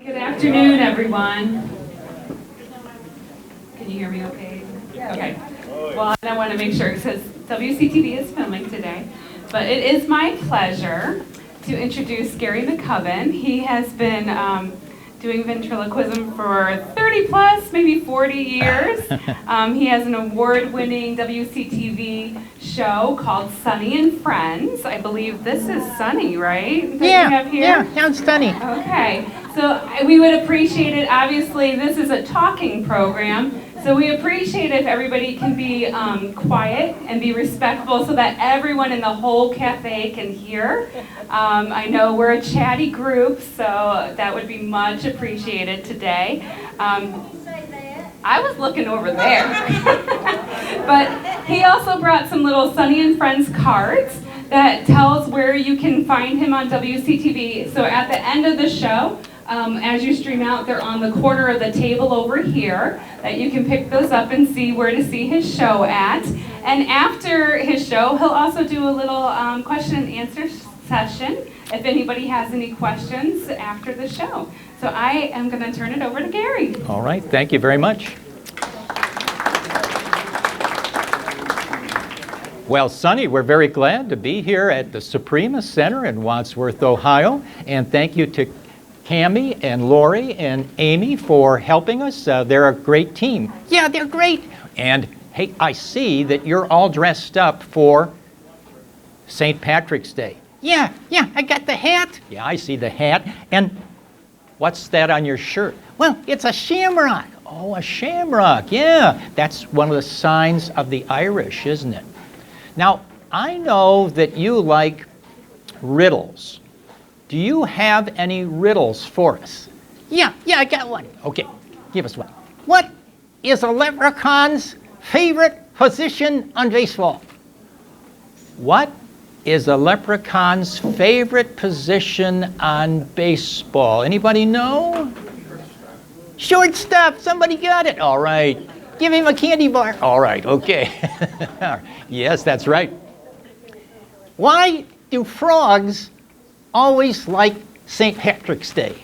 Good afternoon, everyone. Can you hear me okay? Yeah. Okay. Well, I want to make sure, because WCTV is filming today, but it is my pleasure to introduce Gary McCubbin. He has been doing ventriloquism for 30 plus, maybe 40 years. He has an award-winning WCTV show called Sonny and Friends. I believe this is Sonny, right? That you have here? Yeah, sounds Sonny. Okay, so we would appreciate it. Obviously, this is a talking program, so we appreciate if everybody can be quiet and be respectful so that everyone in the whole cafe can hear. I know we're a chatty group, so that would be much appreciated today. I was looking over there. But he also brought some little Sonny and Friends cards that tells where you can find him on WCTV. So at the end of the show, as you stream out, they're on the corner of the table over here, that you can pick those up and see where to see his show at. And after his show, he'll also do a little question and answer session if anybody has any questions after the show. So I am going to turn it over to Gary. All right, thank you very much. Well, Sonny, we're very glad to be here at the Suprema Center in Wadsworth, Ohio. And thank you to Cammie and Lori and Amy for helping us. They're a great team. Yeah, they're great. And hey, I see that you're all dressed up for St. Patrick's Day. Yeah, I got the hat. Yeah, I see the hat. And what's that on your shirt? Well, it's a shamrock. Oh, a shamrock. Yeah, that's one of the signs of the Irish, isn't it? Now, I know that you like riddles. Do you have any riddles for us? Yeah, I got one. Okay, give us one. What is a leprechaun's favorite position on baseball? What is a leprechaun's favorite position on baseball? Anybody know? Shortstop. Somebody got it. All right. Give him a candy bar. All right. Okay. Yes, that's right. Why do frogs always like St. Patrick's Day?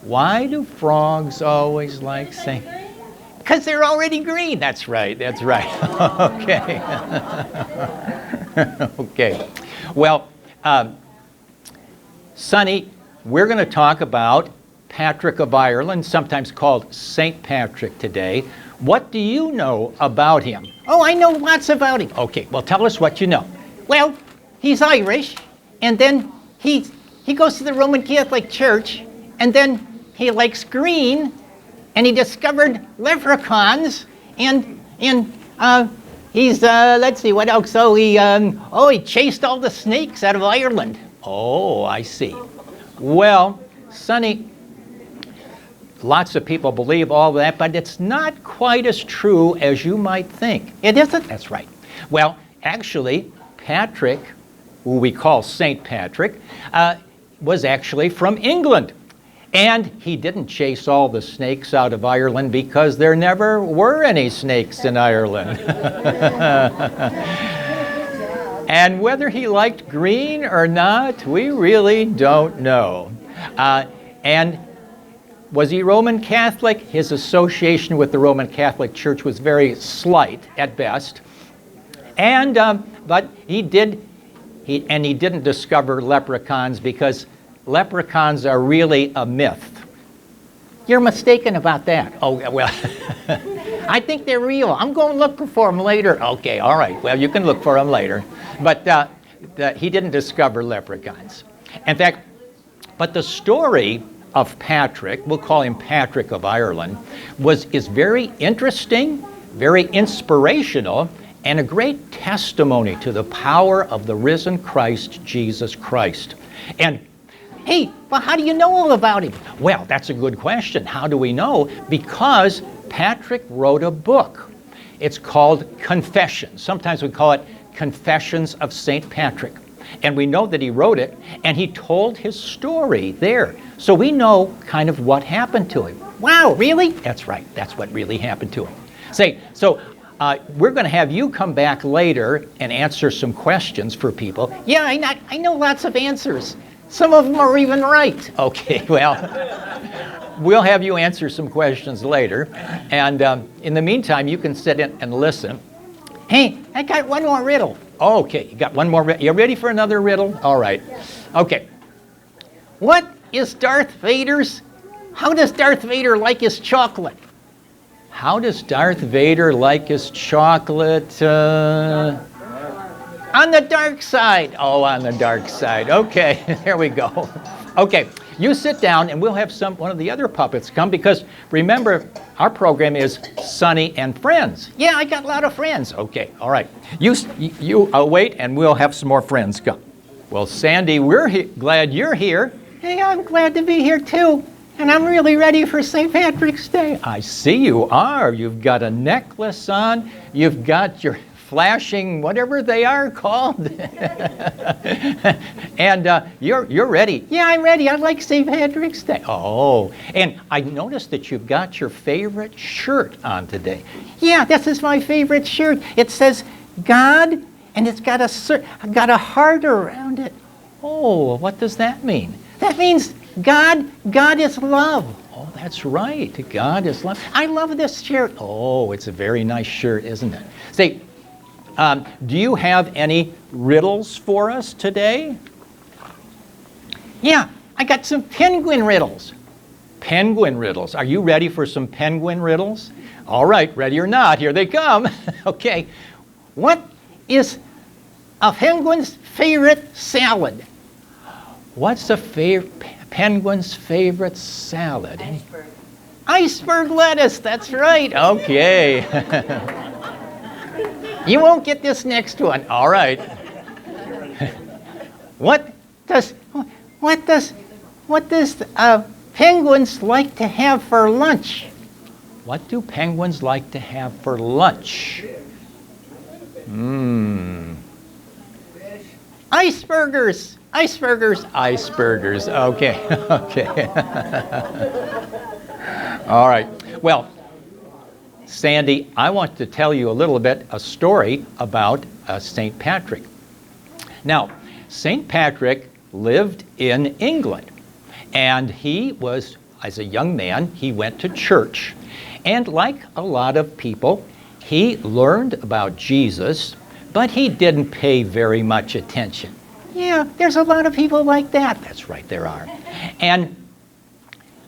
Why do frogs always like St. Because they're already green. That's right. Okay. Okay. Well, Sonny, we're going to talk about Patrick of Ireland, sometimes called St. Patrick today. What do you know about him? Oh, I know lots about him. Okay, well, tell us what you know. Well, he's Irish, and then he goes to the Roman Catholic Church, and then he likes green, and he discovered leprechauns, and he's, let's see, what else? So he chased all the snakes out of Ireland. Oh, I see. Well, Sonny, lots of people believe all that, but it's not quite as true as you might think. It isn't? That's right. Well, actually, Patrick, who we call St. Patrick, was actually from England. And he didn't chase all the snakes out of Ireland because there never were any snakes in Ireland. And whether he liked green or not, we really don't know. And was he Roman Catholic? His association with the Roman Catholic Church was very slight at best. And but he didn't discover leprechauns because leprechauns are really a myth. You're mistaken about that. Oh, well, I think they're real. I'm going to look for them later. Okay, all right. Well, you can look for them later. But he didn't discover leprechauns. In fact, but the story of Patrick, we'll call him Patrick of Ireland, is very interesting, very inspirational, and a great testimony to the power of the risen Christ, Jesus Christ. And hey, well, how do you know all about him? Well, that's a good question. How do we know? Because Patrick wrote a book. It's called Confessions. Sometimes we call it Confessions of St. Patrick. And we know that he wrote it, and he told his story there. So we know kind of what happened to him. Wow, really? That's right. That's what really happened to him. So we're going to have you come back later and answer some questions for people. Yeah, I know lots of answers. Some of them are even right. Okay, well, we'll have you answer some questions later. And in the meantime, you can sit in and listen. Hey, I got one more riddle. Okay, you got one more riddle. You ready for another riddle? All right. Okay. What is Darth Vader's? How does Darth Vader like his chocolate? How does Darth Vader like his chocolate? On the dark side. Oh, on the dark side. Okay, there we go. Okay, you sit down and we'll have one of the other puppets come because remember, our program is Sonny and Friends. Yeah, I got a lot of friends. Okay, all right. You wait and we'll have some more friends come. Well, Sandy, we're glad you're here. Hey, I'm glad to be here too. And I'm really ready for St. Patrick's Day. I see you are. You've got a necklace on. You've got your flashing, whatever they are called. And you're ready. Yeah, I'm ready. I like St. Patrick's Day. Oh, and I noticed that you've got your favorite shirt on today. Yeah, this is my favorite shirt. It says God, and it's got a heart around it. Oh, what does that mean? That means God is love. Oh, that's right. God is love. I love this shirt. Oh, it's a very nice shirt, isn't it? Say, do you have any riddles for us today? Yeah, I got some penguin riddles. Penguin riddles. Are you ready for some penguin riddles? All right, ready or not, here they come. Okay. What is a penguin's favorite salad? What's a penguin's favorite salad? Iceberg. Iceberg lettuce, that's right. Okay. You won't get this next one. All right. What does penguins like to have for lunch? What do penguins like to have for lunch? Icebergers. Icebergers. Okay. Okay. All right. Well, Sandy, I want to tell you a story about St. Patrick. Now, St. Patrick lived in England, and he was, as a young man, he went to church. And like a lot of people, he learned about Jesus, but he didn't pay very much attention. Yeah, there's a lot of people like that. That's right, there are. And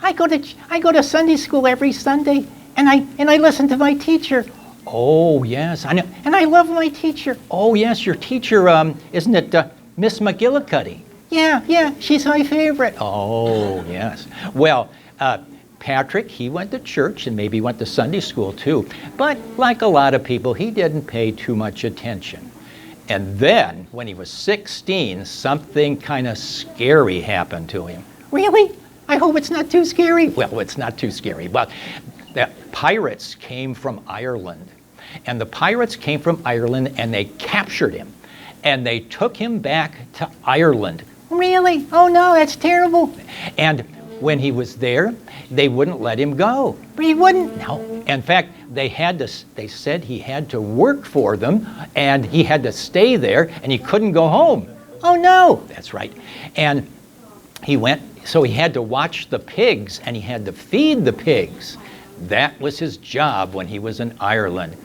I go to Sunday school every Sunday, and I listen to my teacher. Oh, yes, I know. And I love my teacher. Oh, yes, your teacher, isn't it Miss McGillicuddy? Yeah, she's my favorite. Oh, yes. Well, Patrick, he went to church and maybe went to Sunday school too. But like a lot of people, he didn't pay too much attention. And then, when he was 16, something kind of scary happened to him. Really? I hope it's not too scary. Well, it's not too scary. But the pirates came from Ireland. And the pirates came from Ireland and they captured him. And they took him back to Ireland. Really? Oh no, that's terrible. And when he was there, they wouldn't let him go. He wouldn't? No. In fact, they said he had to work for them and he had to stay there and he couldn't go home. Oh no. That's right. And so he had to watch the pigs and he had to feed the pigs. That was his job when he was in Ireland.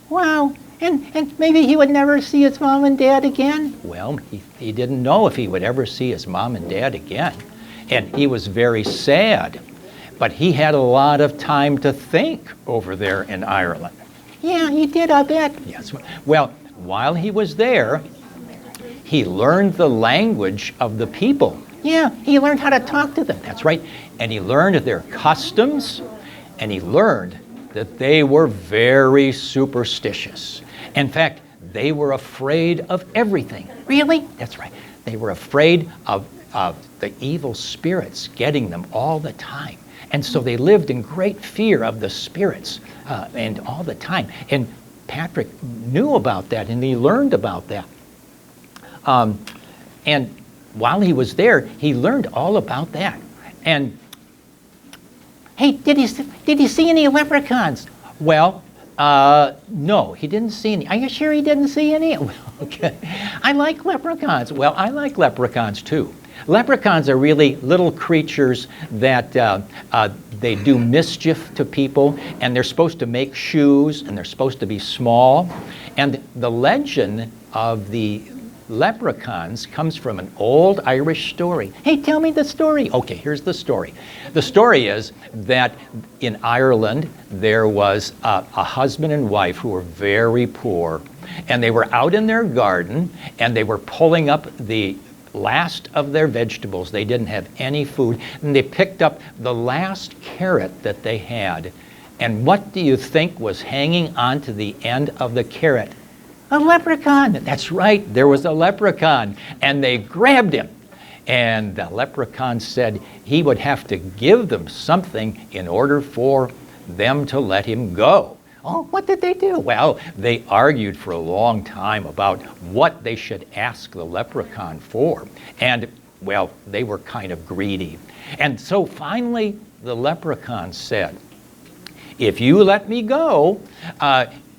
Wow. And maybe he would never see his mom and dad again? Well, he didn't know if he would ever see his mom and dad again. And he was very sad. But he had a lot of time to think over there in Ireland. Yeah, he did, I bet. Yes. Well, while he was there, he learned the language of the people. Yeah, he learned how to talk to them. That's right. And he learned their customs, and he learned that they were very superstitious. In fact, they were afraid of everything. Really? That's right. They were afraid of the evil spirits getting them all the time. And so they lived in great fear of the spirits and all the time. And Patrick knew about that and he learned about that. And while he was there, he learned all about that. And hey, did he see any leprechauns? Well, no, he didn't see any. Are you sure he didn't see any? Well, okay. I like leprechauns. Well, I like leprechauns too. Leprechauns are really little creatures that they do mischief to people, and they're supposed to make shoes, and they're supposed to be small. And the legend of the leprechauns comes from an old Irish story. Hey, tell me the story. Okay, here's the story. The story is that in Ireland there was a husband and wife who were very poor, and they were out in their garden and they were pulling up the last of their vegetables. They didn't have any food, and they picked up the last carrot that they had. And what do you think was hanging onto the end of the carrot? A leprechaun. That's right, there was a leprechaun, and they grabbed him. And the leprechaun said he would have to give them something in order for them to let him go. Oh, what did they do? Well, they argued for a long time about what they should ask the leprechaun for. And, well, they were kind of greedy. And so finally, the leprechaun said, if you let me go,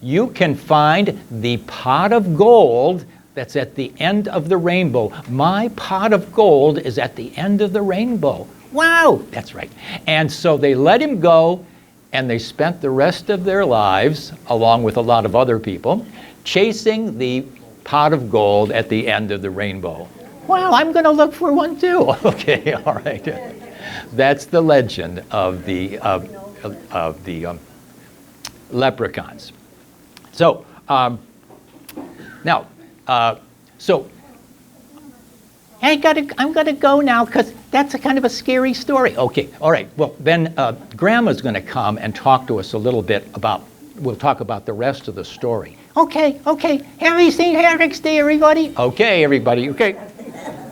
you can find the pot of gold that's at the end of the rainbow. My pot of gold is at the end of the rainbow. Wow, that's right. And so they let him go, and they spent the rest of their lives, along with a lot of other people, chasing the pot of gold at the end of the rainbow. Wow, I'm going to look for one too. Okay, all right. That's the legend of the leprechauns. So now, I'm gonna go now because that's a kind of a scary story. Okay, all right. Well, then Grandma's gonna come and talk to us a little bit about. We'll talk about the rest of the story. Okay. Happy St. Patrick's Day, everybody. Okay, everybody. Okay.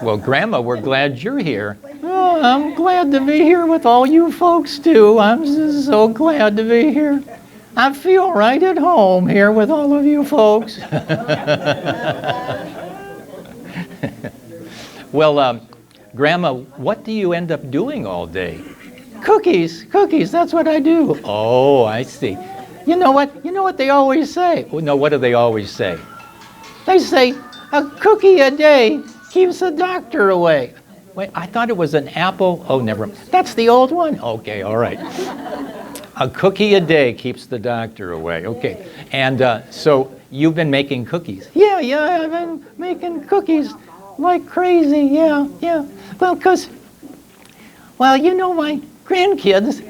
Well, Grandma, we're glad you're here. Oh, I'm glad to be here with all you folks too. I'm just so glad to be here. I feel right at home here with all of you folks. Well, Grandma, what do you end up doing all day? Cookies, that's what I do. Oh, I see. You know what they always say? Oh, no, what do they always say? They say, a cookie a day keeps the doctor away. Wait, I thought it was an apple. Oh, never mind. That's the old one? Okay, all right. A cookie a day keeps the doctor away. Okay, and so you've been making cookies? Yeah, I've been making cookies like crazy. Yeah. Well, my grandkids,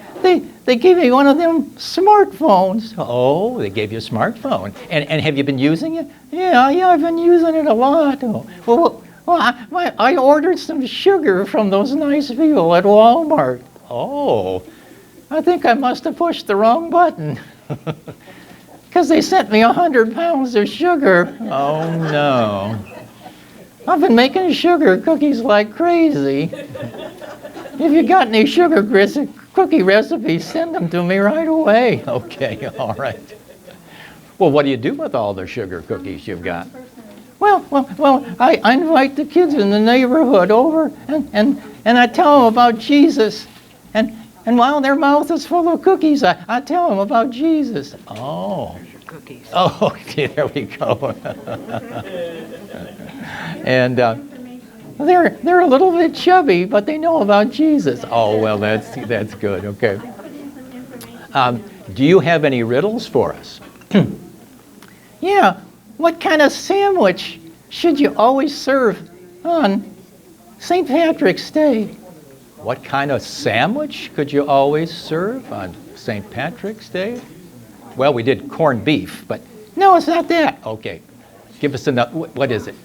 they gave me one of them smartphones. Oh, they gave you a smartphone. And have you been using it? Yeah, I've been using it a lot. Oh, well, I ordered some sugar from those nice people at Walmart. Oh. I think I must have pushed the wrong button because they sent me 100 pounds of sugar. Oh no. I've been making sugar cookies like crazy. If you got any sugar cookie recipes, send them to me right away. Okay, all right. Well, what do you do with all the sugar cookies you've got? Well, I invite the kids in the neighborhood over and I tell them about Jesus. And while their mouth is full of cookies, I tell them about Jesus. Oh. Cookies. Oh, okay, there we go. And they're a little bit chubby, but they know about Jesus. Oh, well, that's good. Okay. Do you have any riddles for us? Yeah. What kind of sandwich should you always serve on St. Patrick's Day? What kind of sandwich could you always serve on St. Patrick's Day? Well, we did corned beef, but no, it's not that. Okay, give us another. What is it?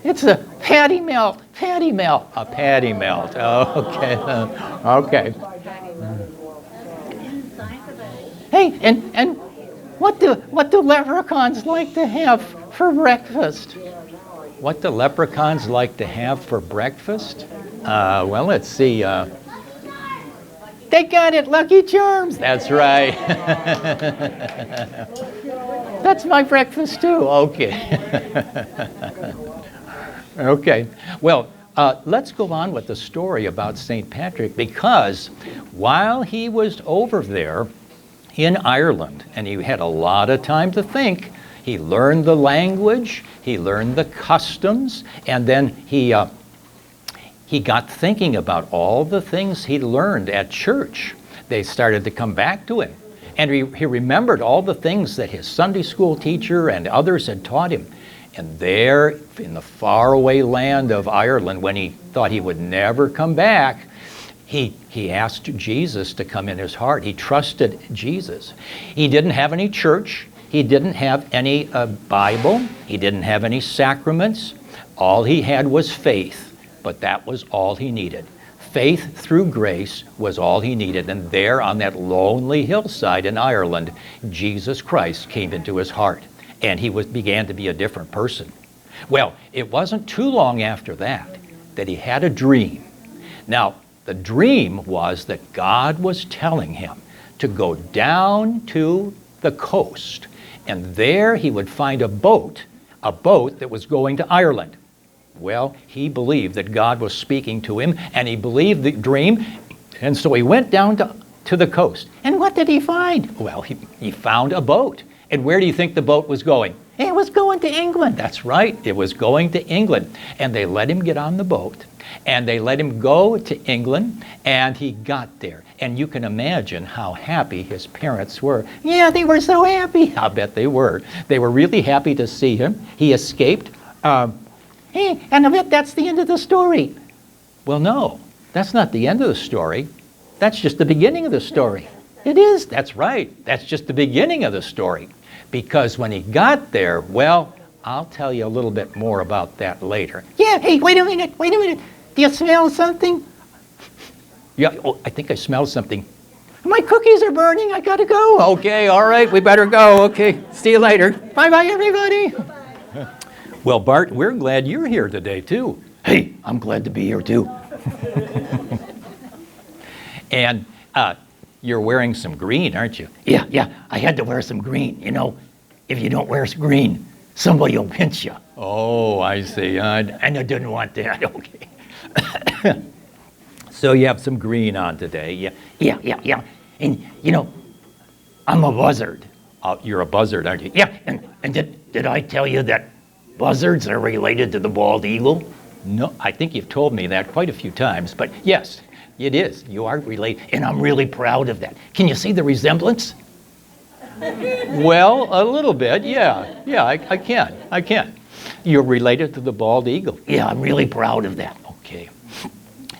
It's a patty melt. A patty melt. Oh, okay. Okay. Hey, and what do leprechauns like to have for breakfast? What do leprechauns like to have for breakfast? Well, let's see. They got it, Lucky Charms. That's right. That's my breakfast too. Okay. Okay. Well, let's go on with the story about St. Patrick, because while he was over there in Ireland, and he had a lot of time to think, he learned the language, he learned the customs, and then he he got thinking about all the things he learned at church. They started to come back to him. And he remembered all the things that his Sunday school teacher and others had taught him. And there, in the faraway land of Ireland, when he thought he would never come back, he asked Jesus to come in his heart. He trusted Jesus. He didn't have any church. He didn't have any Bible. He didn't have any sacraments. All he had was faith, but that was all he needed. Faith through grace was all he needed. And there on that lonely hillside in Ireland, Jesus Christ came into his heart, and he began to be a different person. Well, it wasn't too long after that he had a dream. Now, the dream was that God was telling him to go down to the coast, and there he would find a boat that was going to Ireland. Well, he believed that God was speaking to him, and he believed the dream, and so he went down to the coast. And what did he find? Well, he found a boat. And where do you think the boat was going? It was going to England. That's right, it was going to England. And they let him get on the boat, and they let him go to England, and he got there. And you can imagine how happy his parents were. Yeah, they were so happy. I'll bet they were. They were really happy to see him. He escaped. And I bet that's the end of the story. Well, no, that's not the end of the story. That's just the beginning of the story. It is, that's right. That's just the beginning of the story. Because when he got there, well, I'll tell you a little bit more about that later. Yeah, hey, wait a minute. Do you smell something? Yeah, oh, I think I smell something. My cookies are burning, I gotta go. Okay, all right, we better go. Okay, see you later. Bye-bye, everybody. Well, Bart, we're glad you're here today, too. Hey, I'm glad to be here, too. And you're wearing some green, aren't you? Yeah, I had to wear some green. You know, if you don't wear green, somebody will pinch you. Oh, I see. And I didn't want that. Okay. So you have some green on today. Yeah. And, you know, I'm a buzzard. You're a buzzard, aren't you? Yeah, and did I tell you that buzzards are related to the bald eagle? No, I think you've told me that quite a few times, but yes, it is. You are related, and I'm really proud of that. Can you see the resemblance? Well, a little bit, yeah, I can. You're related to the bald eagle. Yeah, I'm really proud of that. Okay.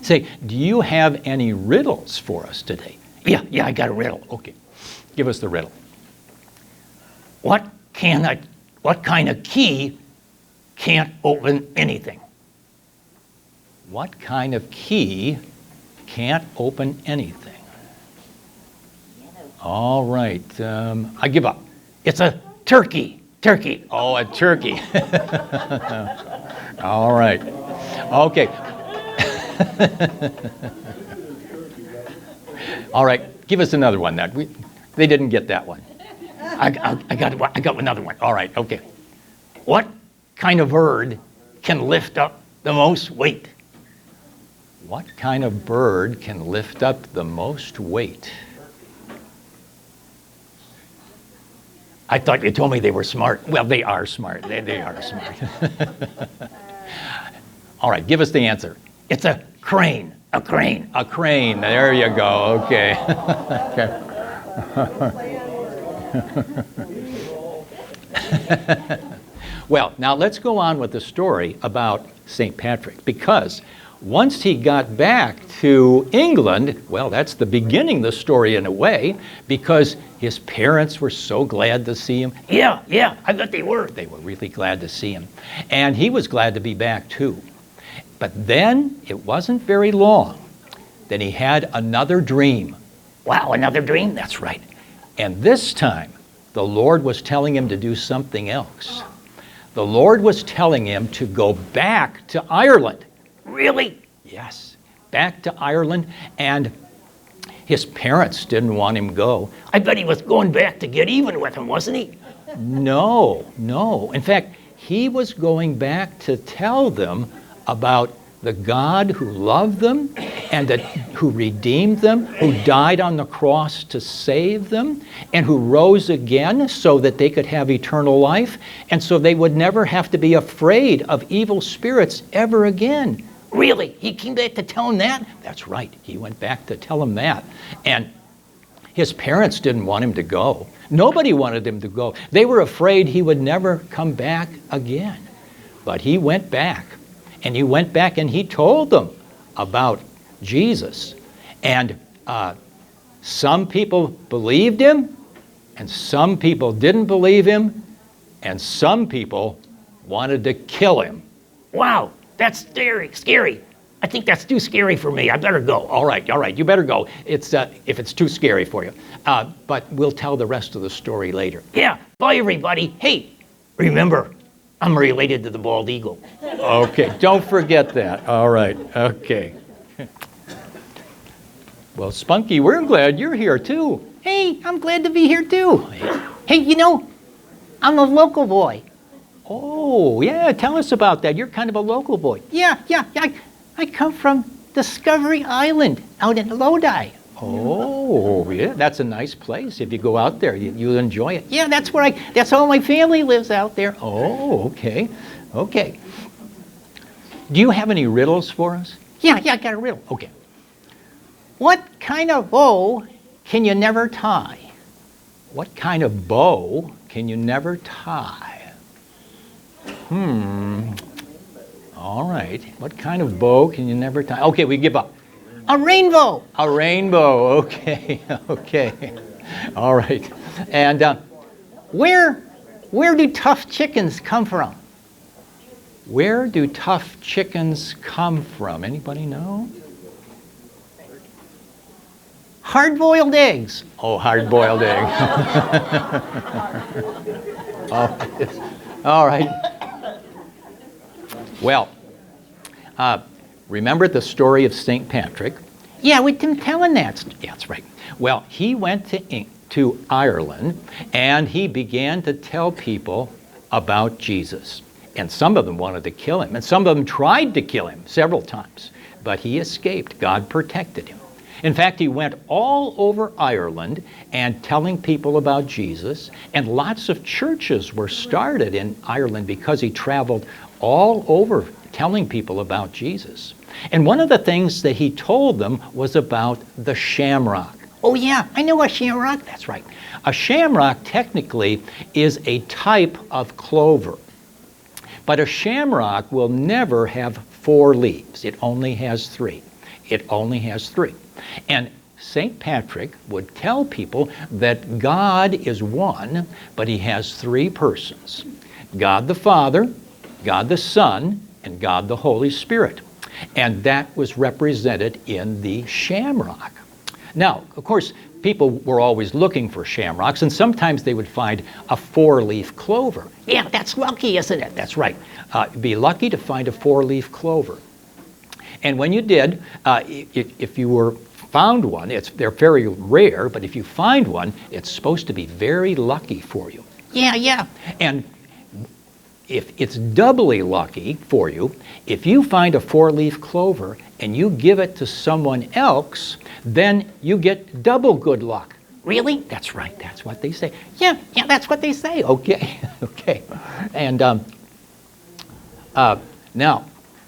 Say, do you have any riddles for us today? Yeah, I got a riddle. Okay, give us the riddle. What kind of key can't open anything? What kind of key can't open anything? All right, I give up. It's a turkey. Turkey. Oh, a turkey. All right. Okay. All right, give us another one. They didn't get that one. I got another one. All right, okay. What kind of bird can lift up the most weight? What kind of bird can lift up the most weight? I thought you told me they were smart. Well, they are smart. They are smart. All right, give us the answer. It's a crane. A crane. A crane. There you go. Okay. Okay. Well, now let's go on with the story about St. Patrick, because once he got back to England, well, that's the beginning of the story in a way, because his parents were so glad to see him. Yeah, I bet they were. They were really glad to see him. And he was glad to be back too. But then it wasn't very long. Then he had another dream. Wow, another dream? That's right. And this time, the Lord was telling him to do something else. The Lord was telling him to go back to Ireland. Really? Yes, back to Ireland. And his parents didn't want him to go. I bet he was going back to get even with him, wasn't he? No. In fact, he was going back to tell them about the God who loved them and who redeemed them, who died on the cross to save them, and who rose again so that they could have eternal life, and so they would never have to be afraid of evil spirits ever again. Really? He came back to tell him that? That's right. He went back to tell him that. And his parents didn't want him to go. Nobody wanted him to go. They were afraid he would never come back again. But he went back. And he went back and he told them about Jesus. And some people believed him, and some people didn't believe him, and some people wanted to kill him. Wow, that's scary. I think that's too scary for me. I better go. All right, you better go. It's if it's too scary for you. But we'll tell the rest of the story later. Yeah, bye everybody. Hey, remember, I'm related to the bald eagle. Okay, don't forget that. All right, okay. Well, Spunky, we're glad you're here too. Hey, I'm glad to be here too. Hey, you know, I'm a local boy. Oh, yeah, tell us about that. You're kind of a local boy. Yeah, I come from Discovery Island out in Lodi. Oh, yeah, that's a nice place. If you go out there, you'll enjoy it. Yeah, that's all my family lives out there. Oh, okay. Do you have any riddles for us? Yeah, I got a riddle. Okay. What kind of bow can you never tie? What kind of bow can you never tie? All right. What kind of bow can you never tie? Okay, we give up. A rainbow. A rainbow. Okay. All right. And where do tough chickens come from? Where do tough chickens come from? Anybody know? Hard-boiled eggs. Oh, hard-boiled egg. All right. Well, remember the story of St. Patrick? Yeah, we've been telling that. Yeah, that's right. Well, he went to Ireland, and he began to tell people about Jesus. And some of them wanted to kill him, and some of them tried to kill him several times. But he escaped. God protected him. In fact, he went all over Ireland and telling people about Jesus, and lots of churches were started in Ireland because he traveled all over telling people about Jesus. And one of the things that he told them was about the shamrock. Oh yeah, I know a shamrock. That's right. A shamrock technically is a type of clover. But a shamrock will never have 4 leaves. It only has 3. And St. Patrick would tell people that God is one, but he has 3 persons. God the Father, God the Son, and God the Holy Spirit. And that was represented in the shamrock. Now, of course, people were always looking for shamrocks, and sometimes they would find a 4-leaf clover. Yeah, that's lucky, isn't it? That's right. Be lucky to find a 4-leaf clover. And when you did, if you were found one, they're very rare, but if you find one, it's supposed to be very lucky for you. Yeah. And if it's doubly lucky for you, if you find a 4-leaf clover and you give it to someone else, then you get double good luck. Really? That's right. That's what they say. Yeah, that's what they say. Okay. And now,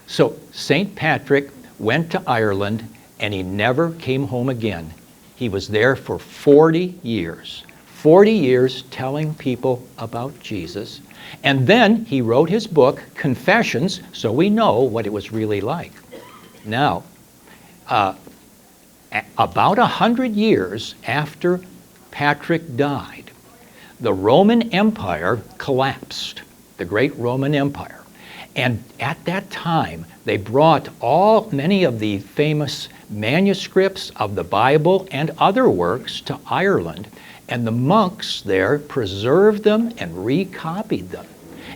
so St. Patrick went to Ireland and he never came home again. He was there for 40 years. 40 years telling people about Jesus. And then he wrote his book, Confessions, so we know what it was really like. Now, about 100 years after Patrick died, the Roman Empire collapsed, the great Roman Empire. And at that time, they brought many of the famous manuscripts of the Bible and other works to Ireland, and the monks there preserved them and recopied them.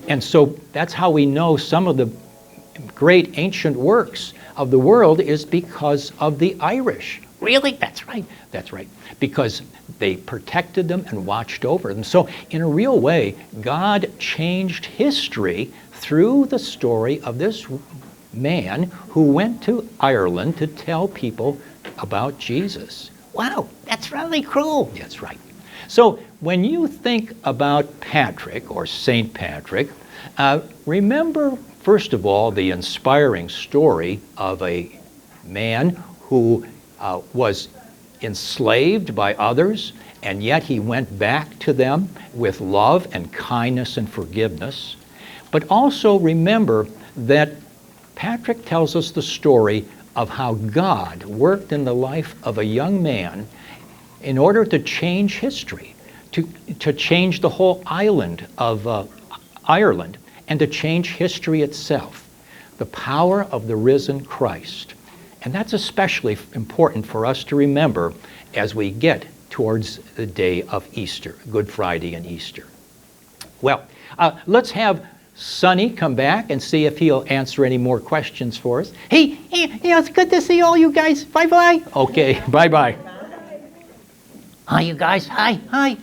And so that's how we know some of the great ancient works of the world is because of the Irish. Really? That's right. Because they protected them and watched over them. So in a real way, God changed history through the story of this man who went to Ireland to tell people about Jesus. Wow, that's really cool. That's right. So when you think about Patrick or St. Patrick, remember First of all, the inspiring story of a man who was enslaved by others, and yet he went back to them with love and kindness and forgiveness. But also remember that Patrick tells us the story of how God worked in the life of a young man in order to change history, to change the whole island of Ireland, and to change history itself. The power of the risen Christ. And that's especially important for us to remember as we get towards the day of Easter, Good Friday and Easter. Well, let's have Sonny come back and see if he'll answer any more questions for us. Hey, it's good to see all you guys. Bye-bye. Okay, bye-bye. Hi, you guys. Hi.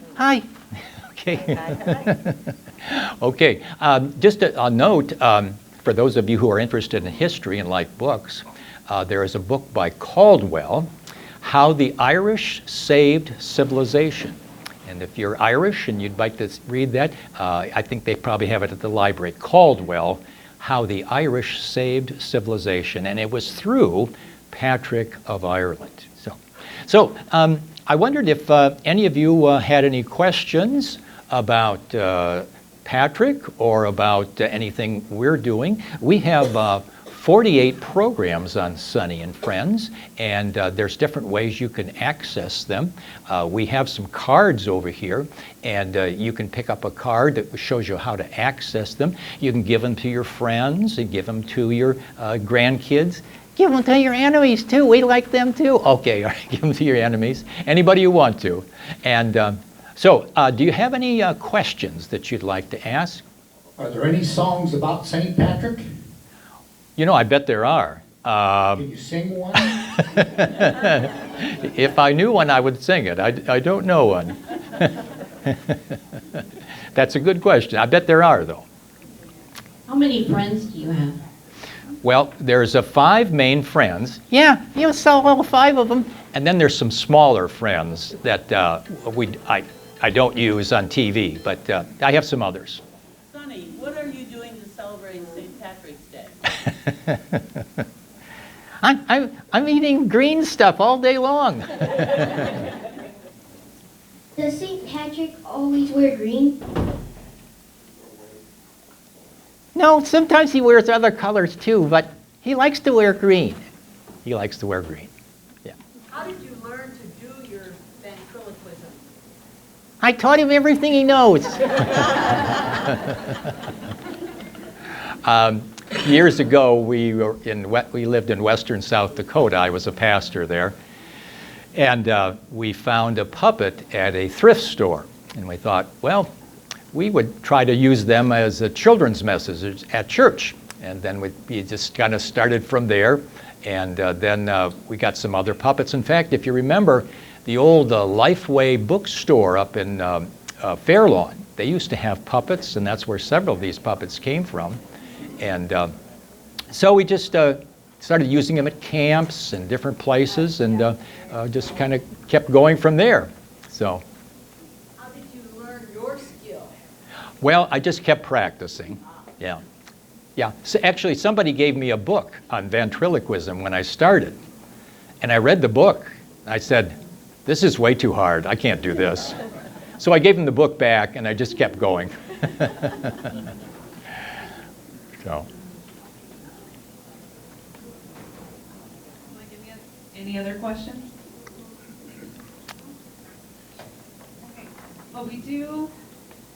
Okay. Okay, just a note, for those of you who are interested in history and like books, there is a book by Caldwell, How the Irish Saved Civilization. And if you're Irish and you'd like to read that, I think they probably have it at the library. Caldwell, How the Irish Saved Civilization. And it was through Patrick of Ireland. So I wondered if any of you had any questions about Patrick or about anything we're doing. We have 48 programs on Sonny and Friends, and there's different ways you can access them. We have some cards over here, and you can pick up a card that shows you how to access them. You can give them to your friends and give them to your grandkids. Give them to your enemies too. We like them too. Okay, all right, give them to your enemies. Anybody you want to. And so, do you have any questions that you'd like to ask? Are there any songs about St. Patrick? You know, I bet there are. Can you sing one? If I knew one, I would sing it. I don't know one. That's a good question. I bet there are, though. How many friends do you have? Well, there's 5 main friends. Yeah, you saw all 5 of them. And then there's some smaller friends that I don't use on TV, but I have some others. Sonny, what are you doing to celebrate St. Patrick's Day? I'm eating green stuff all day long. Does St. Patrick always wear green? No, sometimes he wears other colors too, but he likes to wear green. He likes to wear green. Yeah. How did you learn to do your ventriloquism? I taught him everything he knows. Years ago, we lived in western South Dakota. I was a pastor there. And we found a puppet at a thrift store. And we thought, well, we would try to use them as a children's message at church. And then we just kind of started from there. And then we got some other puppets. In fact, if you remember, the old Lifeway bookstore up in Fair Lawn, they used to have puppets, and that's where several of these puppets came from. And so we just started using them at camps and different places, and just kind of kept going from there. So. How did you learn your skill? Well, I just kept practicing. Yeah. Yeah. So actually, somebody gave me a book on ventriloquism when I started. And I read the book. I said, this is way too hard. I can't do this. So I gave him the book back, and I just kept going. So. Any other questions? Okay. Well,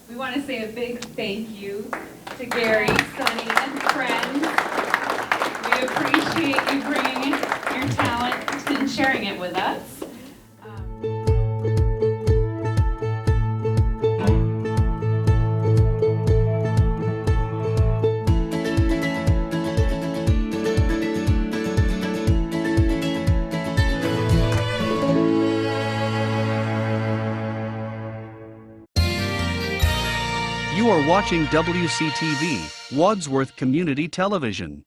we want to say a big thank you to Gary, Sonny, and Friends. We appreciate you bringing your talent and sharing it with us. You are watching WCTV, Wadsworth Community Television.